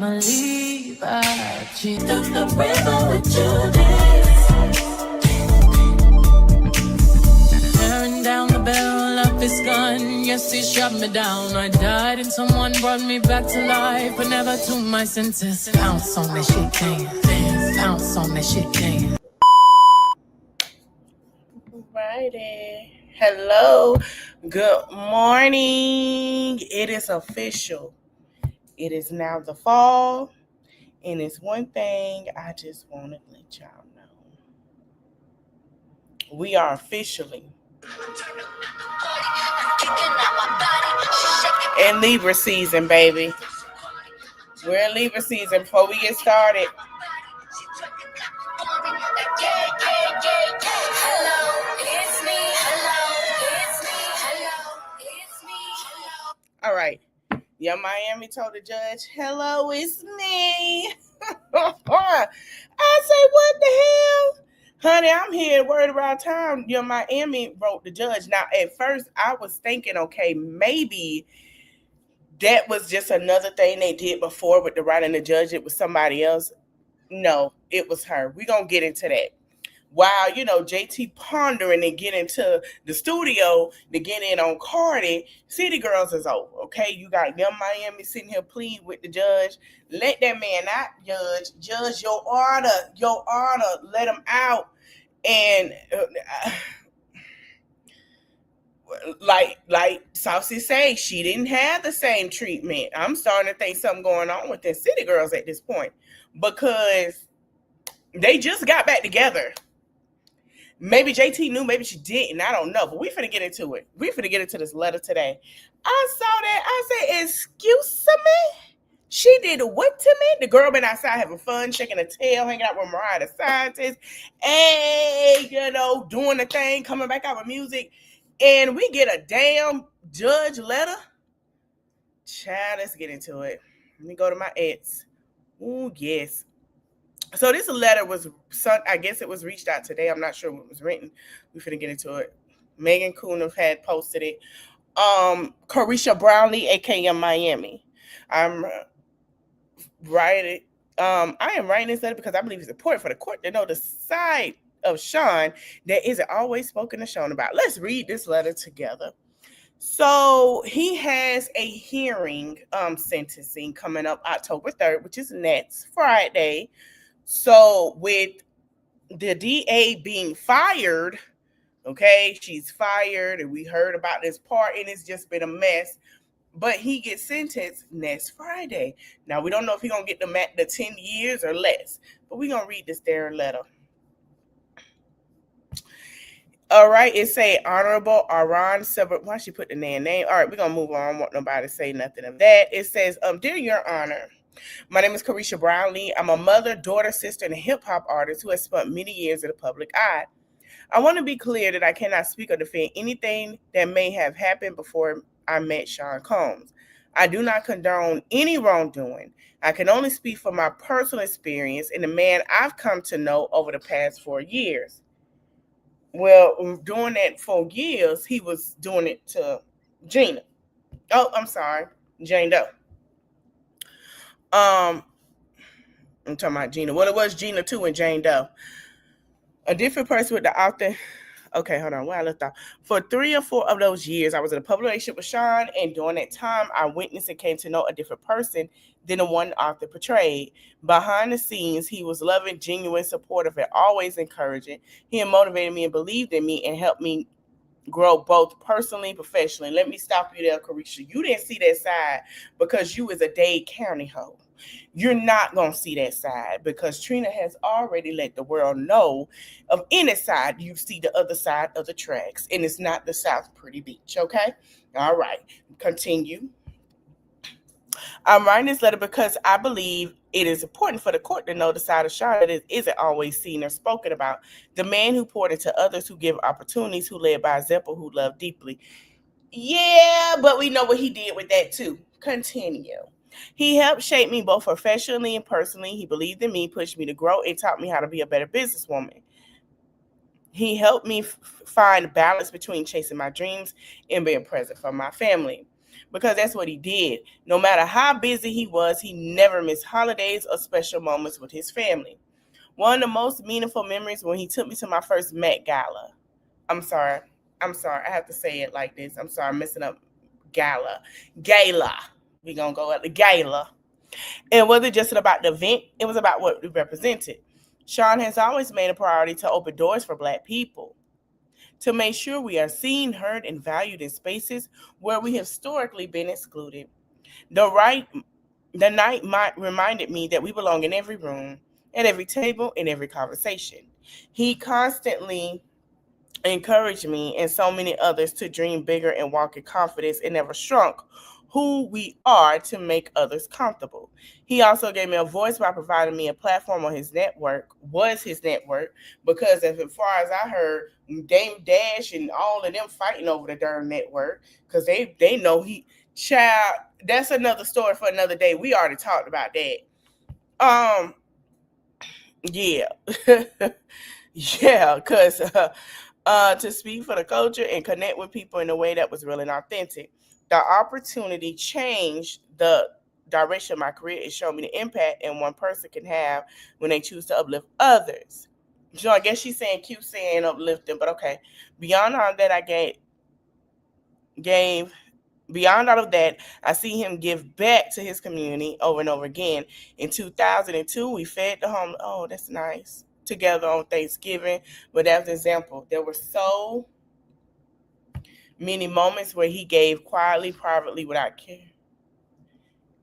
I'ma leave out. She took the river with Judas. Tearing down the barrel of his gun. Yes, he shot me down. I died and someone brought me back to life, but never to my senses. Pounce on that shit, dance. Pounce on that shit, dance. Alrighty. Hello. Good morning. It is official. It is now the fall. And it's one thing I just want to let y'all know. We are officially in Libra season, baby. We're in Libra season. Before we get started, all right. Young Miami told the judge, hello, it's me. I say, what the hell? Honey, I'm here word around town. Young Miami wrote the judge. Now, at first, I was thinking, okay, maybe that was just another thing they did before with the writing the judge. It was somebody else. No, it was her. We're going to get into that. While, JT pondering and get into the studio to get in on Cardi, City Girls is over, okay? You got Young Miami sitting here pleading with the judge. Let that man out, judge. Judge, your honor, let him out. And like Saucy say, she didn't have the same treatment. I'm starting to think something going on with the City Girls at this point because they just got back together. Maybe JT knew, maybe she didn't. I don't know. But we finna get into it. We finna get into this letter today. I saw that. I said, excuse me? She did what to me? The girl been outside having fun, shaking her tail, hanging out with Mariah the Scientist. Hey, doing the thing, coming back out with music. And we get a damn judge letter. Child, let's get into it. Let me go to my ex. Ooh, yes. So this letter was, I guess it was reached out today. I'm not sure what was written. We're finna get into it. Megan Kuhn had posted it. Carisha Brownlee, aka Miami. I am writing this letter because I believe it's important for the court to know the side of Sean that isn't always spoken to Sean about. Let's read this letter together. So he has a hearing sentencing coming up October 3rd, which is next Friday. So with the DA being fired, okay, she's fired, and we heard about this part, and it's just been a mess. But he gets sentenced next Friday. Now, we don't know if he's going to get the 10 years or less, but we're going to read this there letter. All right, it say Honorable Aran Silver. Why she put the name? All right, we're going to move on. I don't want nobody to say nothing of that. It says, Dear Your Honor, my name is Carisha Brownlee. I'm a mother, daughter, sister, and a hip-hop artist who has spent many years in the public eye. I want to be clear that I cannot speak or defend anything that may have happened before I met Sean Combs. I do not condone any wrongdoing. I can only speak from my personal experience and the man I've come to know over the past 4 years. Well, during that 4 years, he was doing it to Gina. Oh, I'm sorry, Jane Doe. I'm talking about Gina. Well, it was Gina too and Jane Doe. A different person with the author. Okay, hold on. Where I left off. For 3 or 4 of those years, I was in a public relationship with Sean, and during that time, I witnessed and came to know a different person than the one author portrayed. Behind the scenes, he was loving, genuine, supportive, and always encouraging. He motivated me and believed in me and helped me grow both personally and professionally. Let me stop you there, Carisha. You didn't see that side because you is a Dade County hoe. You're not going to see that side because Trina has already let the world know of any side. You see the other side of the tracks, and it's not the South Pretty Beach, okay? All right, continue. I'm writing this letter because I believe it is important for the court to know the side of Sean that it isn't always seen or spoken about. The man who poured into others, who give opportunities, who led by example, who loved deeply. Yeah, but we know what he did with that too. Continue. He helped shape me both professionally and personally. He believed in me, pushed me to grow, and taught me how to be a better businesswoman. He helped me find balance between chasing my dreams and being present for my family. because that's what he did. No matter how busy he was, he never missed holidays or special moments with his family. One of the most meaningful memories when he took me to my first Met Gala. I'm sorry. I'm sorry. I have to say it like this. I'm sorry. I'm messing up. Gala. Gala. We're going to go at the gala. It wasn't just about the event, it was about what we represented. Sean has always made a priority to open doors for Black people, to make sure we are seen, heard, and valued in spaces where we have historically been excluded. The right the night reminded me that we belong in every room, at every table, in every conversation. He constantly encouraged me and so many others to dream bigger and walk in confidence and never shrunk who we are to make others comfortable. He also gave me a voice by providing me a platform on his network, because as far as I heard, Dame Dash and all of them fighting over the darn network because they know child, that's another story for another day. We already talked about that. Yeah. Yeah, because to speak for the culture and connect with people in a way that was real and authentic. The opportunity changed the direction of my career. It showed me the impact and one person can have when they choose to uplift others. So I guess she's saying cute saying uplifting, but okay. Beyond all that, gave beyond all of that, I see him give back to his community over and over again. In 2002, we fed the home. Oh, that's nice. Together on Thanksgiving, but as an example, there were so many moments where he gave quietly, privately, without care.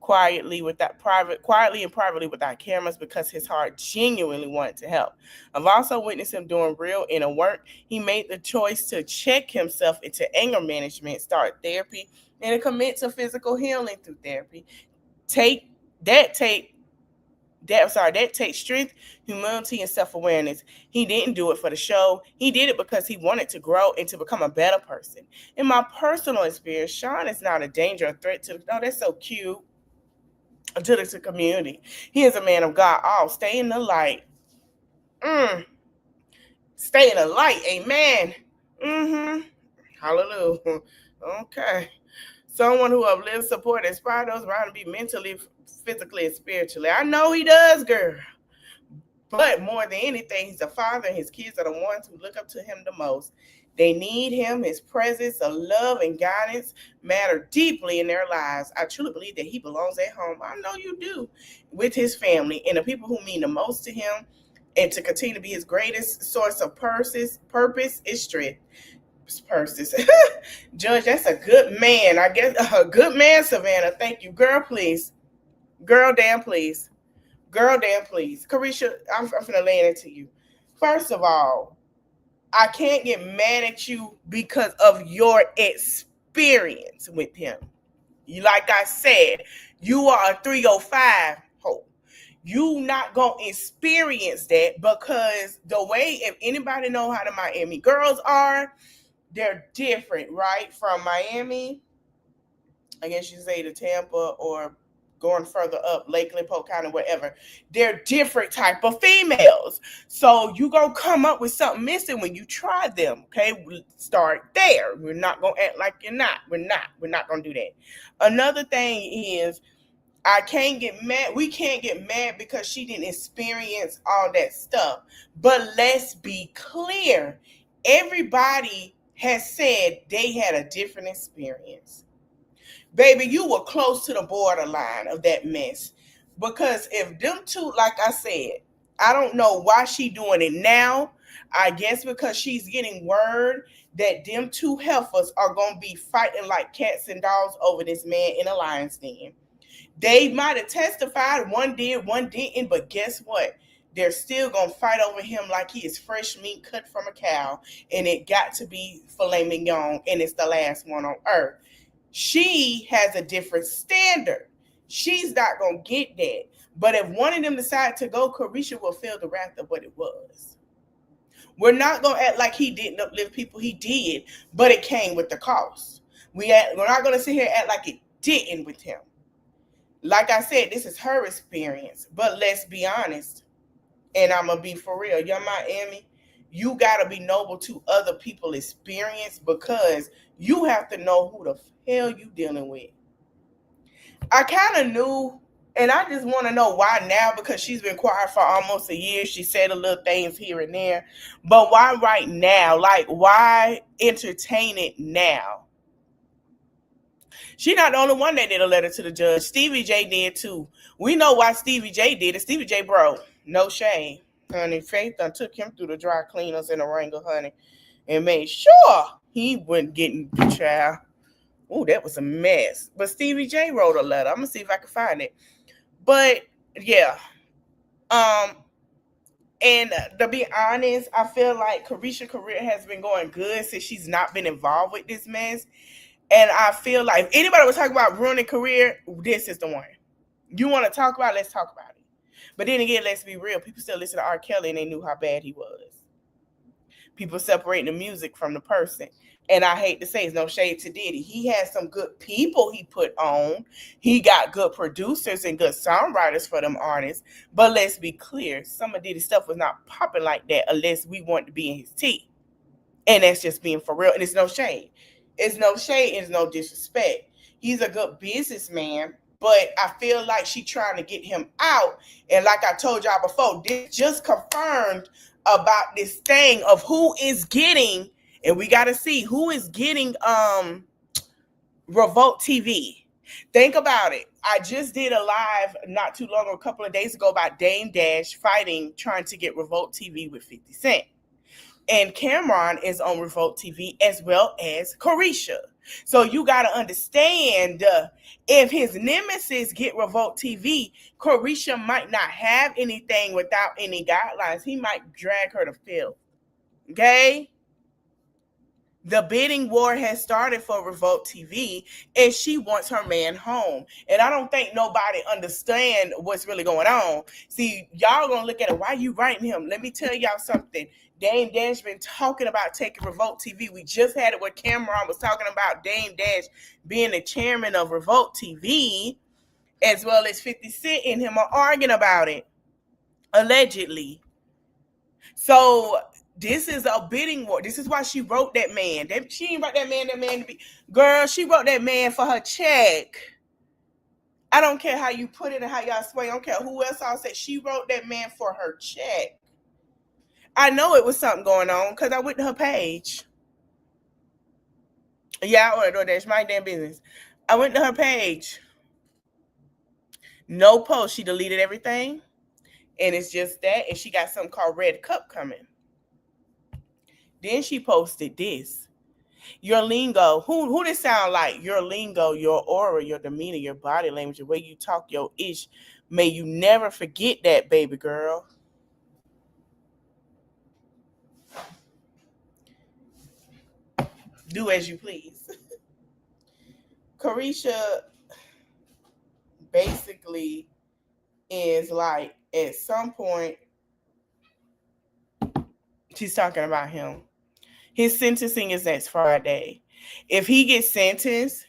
Quietly and privately without cameras because his heart genuinely wanted to help. I've also witnessed him doing real inner work. He made the choice to check himself into anger management, start therapy, and commit to physical healing through therapy. That takes strength, humility, and self-awareness. He didn't do it for the show. He did it because he wanted to grow and to become a better person. In my personal experience, Sean is not a danger or threat that's so cute, to the community. He is a man of God. Stay in the light. Stay in the light. Amen. Mm-hmm. Hallelujah. Okay. Someone who uplifts, support, inspire those around to be mentally, physically, and spiritually. I know he does, girl. But more than anything, he's a father, and his kids are the ones who look up to him the most. They need him. His presence of love and guidance matter deeply in their lives. I truly believe that he belongs at home. I know you do, with his family and the people who mean the most to him, and to continue to be his greatest source of purpose is strength. Purses. Judge, that's a good man. I guess a good man, Savannah. Thank you. Girl, please. Girl, damn, please. Girl, damn, please. Carisha, I'm finna lay it to you. First of all, I can't get mad at you because of your experience with him. Like I said, you are a 305 hoe. You not gonna experience that because the way, if anybody know how the Miami girls are, they're different, right? From Miami, I guess you say to Tampa or going further up, Lakeland, Polk County, whatever. They're different type of females. So you gonna come up with something missing when you try them. Okay, we start there. We're not gonna act like you're not. We're not gonna do that. Another thing is I can't get mad. We can't get mad because she didn't experience all that stuff. But let's be clear. Everybody has said they had a different experience. Baby, you were close to the borderline of that mess. Because if them two, like I said, I don't know why she doing it now. I guess because she's getting word that them two heifers are going to be fighting like cats and dogs over this man in a lion's den. They might have testified, one did, one didn't, but guess what? They're still going to fight over him like he is fresh meat cut from a cow, and it got to be filet mignon, and it's the last one on earth. She has a different standard. She's not going to get that. But if one of them decide to go, Carisha will feel the wrath of what it was. We're not going to act like he didn't uplift people. He did, but it came with the cost. We're not going to sit here and act like it didn't with him. Like I said, this is her experience. But let's be honest, and I'm going to be for real. Young Miami, you got to be noble to other people's experience because you have to know who the hell you dealing with. I kind of knew, and I just want to know why now, because she's been quiet for almost a year. She said a little things here and there, but why right now? Like, why entertain it now? She not the only one that did a letter to the judge. Stevie J did too. We know why Stevie J did it. Stevie J broke. No shame. Honey, Faith done took him through the dry cleaners in the wrangle, honey, and made sure he wasn't getting the child. Oh, that was a mess. But Stevie J wrote a letter. I'm gonna see if I can find it. But yeah. Um, and to be honest, I feel like Carisha's career has been going good since she's not been involved with this mess. And I feel like if anybody was talking about ruining career, this is the one. You want to talk about it, let's talk about it. But then again, let's be real. People still listen to R. Kelly and they knew how bad he was. People separating the music from the person. And I hate to say it's no shade to Diddy. He has some good people he put on. He got good producers and good songwriters for them artists. But let's be clear, some of Diddy's stuff was not popping like that unless we want to be in his teeth. And that's just being for real. And it's no shade. It's no shade. It's no disrespect. He's a good businessman. But I feel like she's trying to get him out. And like I told y'all before, this just confirmed about this thing of who is getting, and we got to see who is getting Revolt TV. Think about it. I just did a live not too long, a couple of days ago, about Dame Dash trying to get Revolt TV with 50 Cent. And Cameron is on Revolt TV as well as Carisha. So you got to understand, if his nemesis get Revolt TV, Carisha might not have anything without any guidelines. He might drag her to field. Okay? The bidding war has started for Revolt TV, and she wants her man home. And I don't think nobody understand what's really going on. See, y'all gonna look at it. Why you writing him? Let me tell y'all something. Dame Dash been talking about taking Revolt TV. We just had it where Cameron was talking about Dame Dash being the chairman of Revolt TV, as well as 50 Cent and him are arguing about it, allegedly. So this is a bidding war. This is why she wrote that man. She ain't wrote that man to be. Girl, she wrote that man for her check. I don't care how you put it and how y'all sway. I don't care who else I'll say. She wrote that man for her check. I know it was something going on because I went to her page. Yeah, I ordered DoorDash. My damn business. I went to her page. No post. She deleted everything. And it's just that. And she got something called Red Cup coming. Then she posted this. Your lingo. Who this sound like? Your lingo, your aura, your demeanor, your body language, the way you talk, your ish. May you never forget that, baby girl. Do as you please. Carisha basically is like, at some point, she's talking about him. His sentencing is next Friday. If he gets sentenced,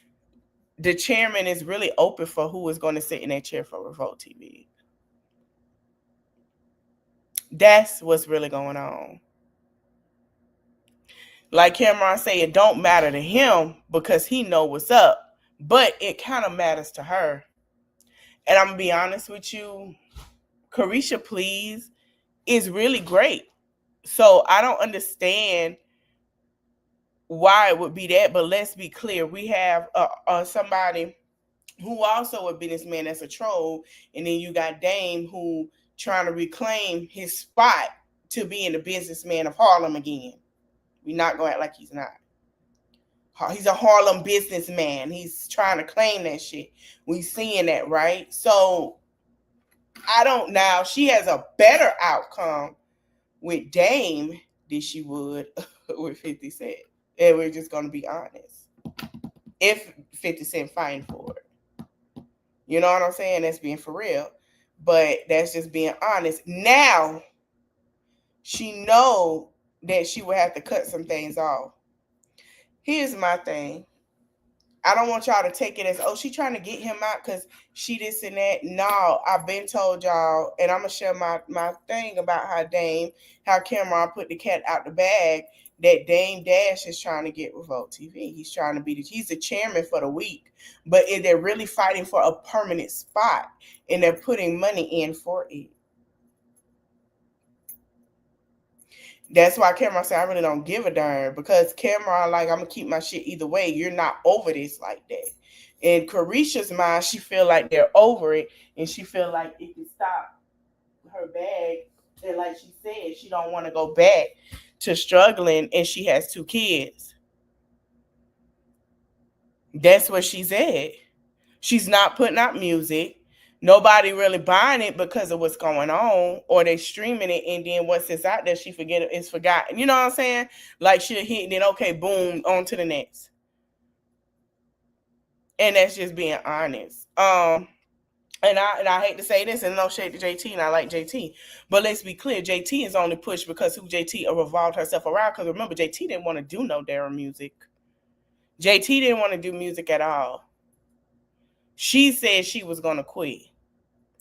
the chairman is really open for who is going to sit in that chair for Revolt TV. That's what's really going on. Like Cameron said, it don't matter to him because he know what's up, but it kind of matters to her. And I'm going to be honest with you, Carisha Please is really great. So I don't understand why it would be that, but let's be clear. We have somebody who also a businessman that's a troll, and then you got Dame who trying to reclaim his spot to being the businessman of Harlem again. We're not going to act like he's not. He's a Harlem businessman. He's trying to claim that shit. We seeing that, right? So I don't know. She has a better outcome with Dame than she would with 50 Cent. And we're just going to be honest. If 50 Cent fighting for it. You know what I'm saying? That's being for real. But that's just being honest. Now, she know that she will have to cut some things off. Here's my thing. I don't want y'all to take it as, oh, she trying to get him out because she this and that. No, I've been told y'all, and I'm going to share my thing about how Cameron put the cat out the bag, that Dame Dash is trying to get Revolt TV. He's trying to he's the chairman for the week, but they're really fighting for a permanent spot, and they're putting money in for it. That's why Cameron said I really don't give a darn, because Cameron, like, I'm gonna keep my shit either way. You're not over this like that. In Carisha's mind, she feel like they're over it, and she feel like it can stop her bag. And like she said, she don't want to go back to struggling, and she has 2 kids. That's what she's at. She's not putting out music. Nobody really buying it because of what's going on, or they streaming it, and then once it's out there, she forget it's forgotten. You know what I'm saying? Like, she'll hit, and then okay, boom, on to the next. And that's just being honest. And I hate to say this, and no shade to JT, and I like JT, but let's be clear, JT is only pushed because who JT revolved herself around. Because remember, JT didn't want to do no Darren music. JT didn't want to do music at all. She said she was gonna quit.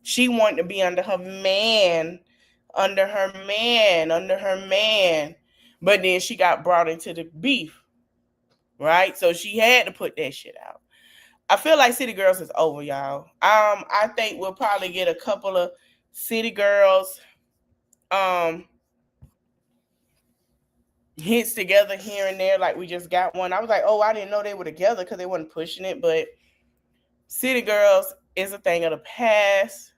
She wanted to be under her man. But then she got brought into the beef, right? So she had to put that shit out. I feel like City Girls is over, y'all. I think we'll probably get a couple of City Girls hits together here and there. Like, we just got one. I was like, oh, I didn't know they were together because they weren't pushing it. But City Girls is a thing of the past.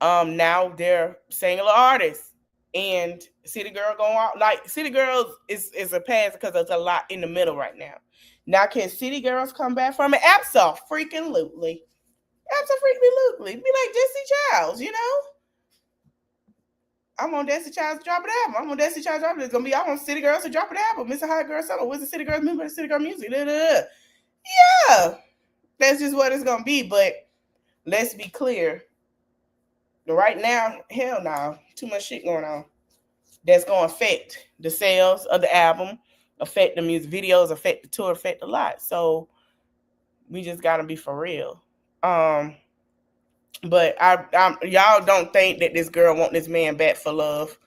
Now they're single artists. And City Girl going out. Like, City Girls is a pass because there's a lot in the middle right now. Now, can City Girls come back from it? Absolutely. Absolutely. Be like Destiny Childs, you know? I want Destiny Childs to drop an album. I want Destiny Childs to drop it. It's going to be, I want City Girls to drop an album. Mr. Hot Girl Summer. What's the City Girls member? City Girl Music. Yeah. That's just what it's going to be. But let's be clear. Right now, hell no. Too much shit going on. That's going to affect the sales of the album, affect the music videos, affect the tour, affect a lot. So we just got to be for real. But y'all don't think that this girl want this man back for love.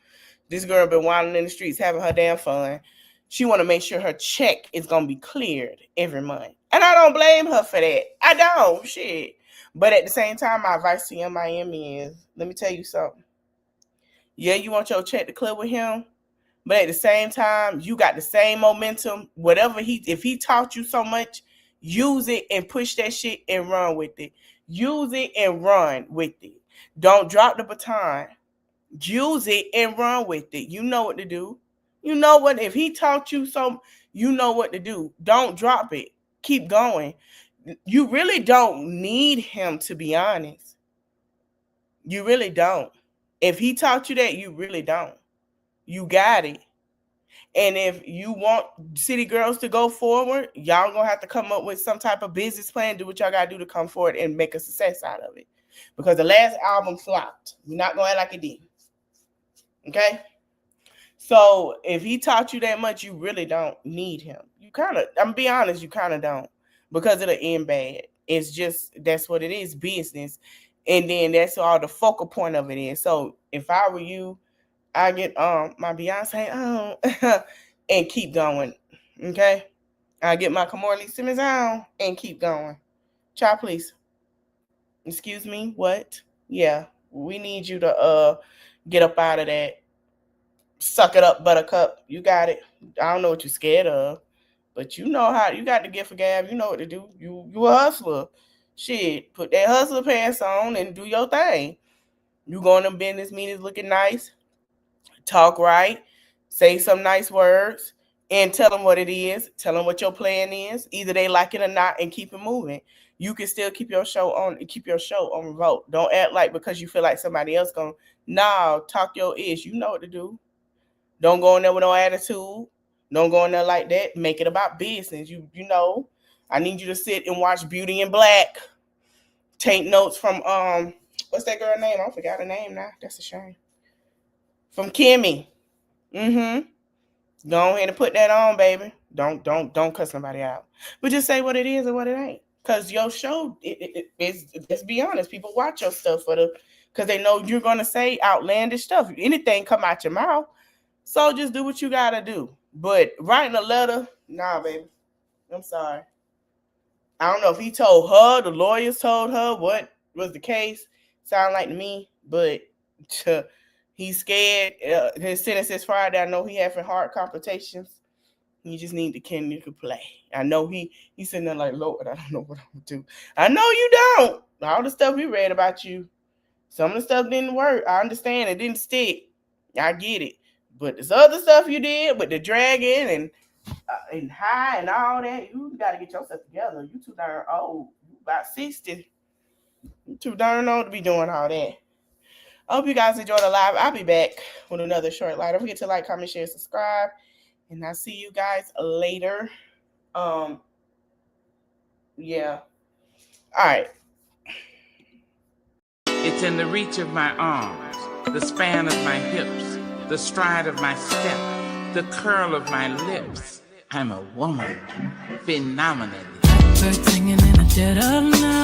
This girl been wilding in the streets, having her damn fun. She want to make sure her check is going to be cleared every month. And I don't blame her for that. I don't. Shit. But at the same time, my advice to Young Miami is, let me tell you something. Yeah, you want your check to clear with him, but at the same time, you got the same momentum. Whatever if he taught you so much, use it and push that shit and run with it. Use it and run with it. Don't drop the baton. Use it and run with it. You know what to do. You know what, if he taught you so, you know what to do. Don't drop it. Keep going. You really don't need him, to be honest. You really don't. If he taught you that, you really don't. You got it. And if you want City Girls to go forward, y'all gonna have to come up with some type of business plan, do what y'all gotta do to come forward and make a success out of it. Because the last album flopped. We're not gonna act like it did. Okay? So if he taught you that much, you really don't need him. You kind of, I'm be honest, you kind of don't. Because it'll end bad. It's just, that's what it is, business. And then that's all the focal point of it is. So if I were you, I get my Beyonce on and keep going. Okay? I get my Kamora Simmons on and keep going. Child, please. Excuse me? What? Yeah. We need you to get up out of that. Suck it up, buttercup. You got it. I don't know what you're scared of. But you know how, you got the gift of gab. You know what to do. You a hustler. Shit, put that hustler pants on and do your thing. You go in them business meetings looking nice. Talk right. Say some nice words. And tell them what it is. Tell them what your plan is. Either they like it or not, and keep it moving. You can still keep your show on Revolt. Don't act like because you feel like somebody else going, no, talk your ish. You know what to do. Don't go in there with no attitude. Don't go in there like that. Make it about business. You know, I need you to sit and watch Beauty in Black. Take notes from what's that girl name? I forgot her name now. That's a shame. From Kimmy. Go ahead and put that on, baby. Don't cuss somebody out. But just say what it is and what it ain't. Cause your show is, let's be honest, people watch your stuff because they know you're gonna say outlandish stuff. Anything come out your mouth. So just do what you gotta do. But writing a letter, nah, baby. I'm sorry. I don't know if he told her, the lawyers told her what was the case. Sound like to me, but he's scared. His sentence is Friday. I know he having heart complications. He just need to continue to play. I know he's sitting there like, Lord, I don't know what I'm gonna do. I know you don't. All the stuff we read about you, some of the stuff didn't work. I understand it didn't stick. I get it. But this other stuff you did with the dragon and high and all that, you got to get yourself together. You too darn old. You about 60. You too darn old to be doing all that. I hope you guys enjoyed the live. I'll be back with another short live. Don't forget to like, comment, share, subscribe. And I'll see you guys later. Yeah. All right. It's in the reach of my arms, the span of my hips, the stride of my step, the curl of my lips. I'm a woman, phenomenally. Birds singing in the dead of night.